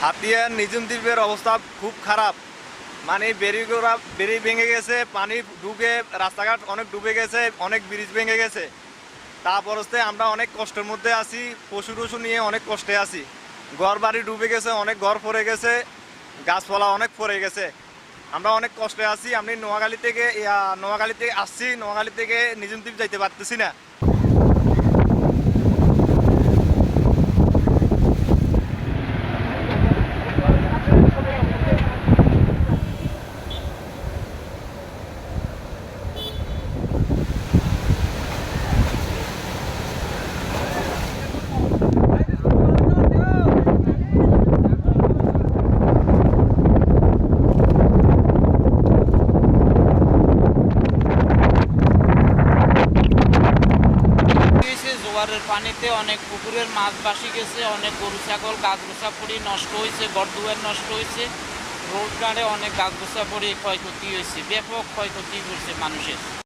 হাতিয়ার নিঝুম দ্বীপের অবস্থা খুব খারাপ। মানে বেরি ভেঙে গেছে, পানি ঢুকে রাস্তাঘাট অনেক ডুবে গেছে, অনেক ব্রিজ ভেঙে গেছে। তারপর হচ্ছে আমরা অনেক কষ্টের মধ্যে আছি, পশু টশু নিয়ে অনেক কষ্টে আছি। ঘর বাড়ি ডুবে গেছে, অনেক ঘর পড়ে গেছে, গাছপালা অনেক পড়ে গেছে। আমরা অনেক কষ্টে আছি। আমি নোয়াখালী থেকে আসছি, নোয়াখালী থেকে নিঝুম দ্বীপ যাইতে পারতেছি না। জোয়ারের পানিতে অনেক পুকুরের মাছ ভাসি গেছে, অনেক গরু ছাগল গাছ গোছা পড়ি নষ্ট হয়েছে, ঘরদুয়ার নষ্ট হয়েছে, রোড গাড়ে অনেক গাছ গোছা পড়ি ক্ষয়ক্ষতি হয়েছে, ব্যাপক ক্ষয়ক্ষতি করছে মানুষের।